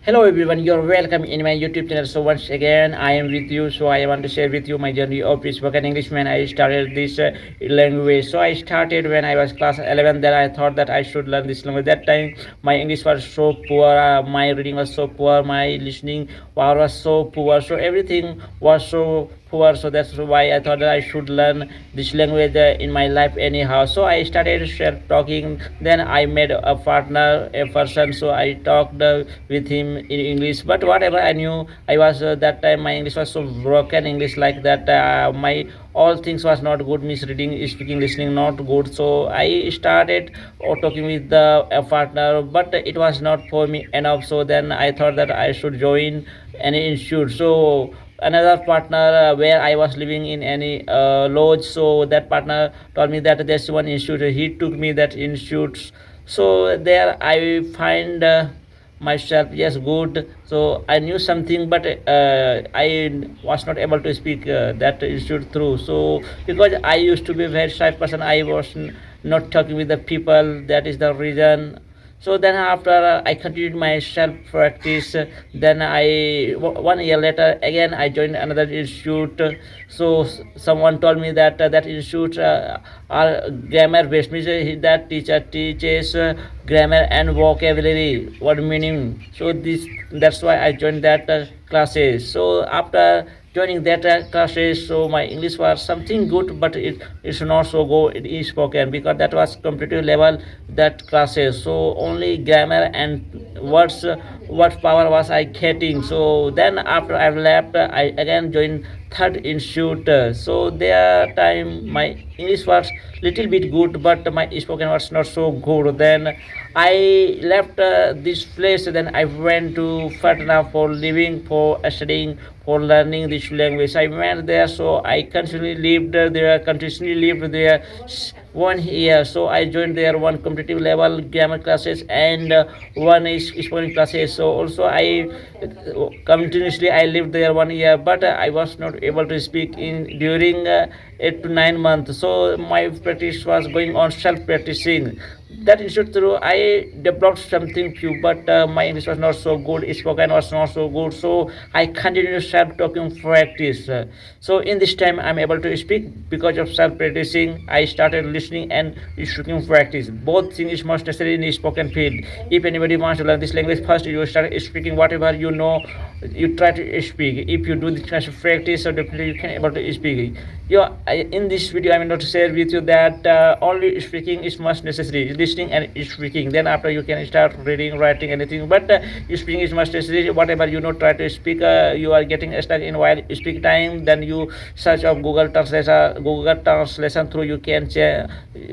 Hello everyone, you're welcome in my YouTube channel. So once again, I am with you. So I want to share with you my journey of spoken English when I started this language. So I started when I was class 11. Then I thought that I should learn this language. That time my English was so poor, my reading was so poor, my listening power was so poor. So everything was so poor. So that's why I thought that I should learn this language in my life anyhow. So I started self talking. Then I made a partner, a person. So I talked with him in English. But whatever I knew, I was that time my English was so broken English like that. My all things was not good. Misreading, speaking, listening not good. So I started talking with the a partner, but it was not for me enough. So then I thought that I should join any institute. So another partner where I was living in any lodge. So that partner told me that there's one institute. He took me that institute. So there I find myself yes good. So I knew something, but I was not able to speak that institute through. So because I used to be a very shy person, I was not talking with the people. That is the reason. So then after I continued my self practice. Then 1 year later again I joined another institute. So someone told me that that institute are grammar based, means that teacher teaches grammar and vocabulary, what meaning. So this, that's why I joined that classes. So after joining that classes, so my English was something good, but it's not so good in spoken, because that was competitive level that classes. So only grammar and words, what power was I getting. So then after I left, I again joined third institute. So there time my English was little bit good, but my spoken was not so good. Then I left this place. Then I went to Patna for living, for studying, for learning this language. I went there, so I continuously lived there 1 year. So I joined there one competitive level grammar classes and one is spoken classes. So also I continuously I lived there 1 year, but I was not able to speak in during 8 to 9 months. So my practice was going on self practicing. That is true. I developed something few, but my English was not so good. Spoken was not so good. So I continued self talking practice. So in this time, I'm able to speak because of self practicing. I started listening and speaking practice. Both things is most necessary in the spoken field. If anybody wants to learn this language, first you start speaking whatever you know. You try to speak. If you do this kind of practice, so definitely you can able to speak. Yeah, in this video, I'm going to share with you that only speaking is most necessary. Listening and speaking. Then after you can start reading, writing, anything. But speaking is most necessary. Whatever you know, try to speak. You are getting stuck in while speak time. Then you search of Google Translation through. You can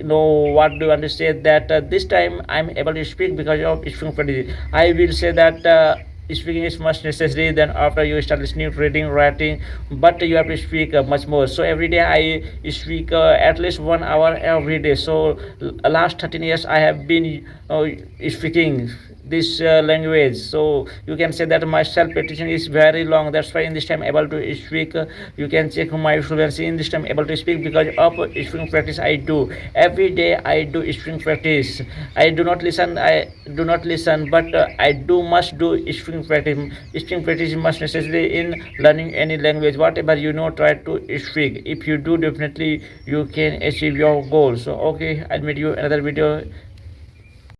know what do you understand. That this time I'm able to speak because of speaking practice. I will say that. Speaking is much necessary. Then after you start listening, reading, writing, but you have to speak much more. So every day I speak at least 1 hour every day. So last 13 years I have been speaking this language. So you can say that my self petition is very long. That's why in this time able to speak. You can check my fluency in this time able to speak because of speaking practice. I do every day. I do speaking practice. I do not listen. I do not listen, but I do must do speaking practice. Speaking practice is must necessary in learning any language. Whatever you know, try to speak. If you do, definitely you can achieve your goals. So okay, I'll meet you another video.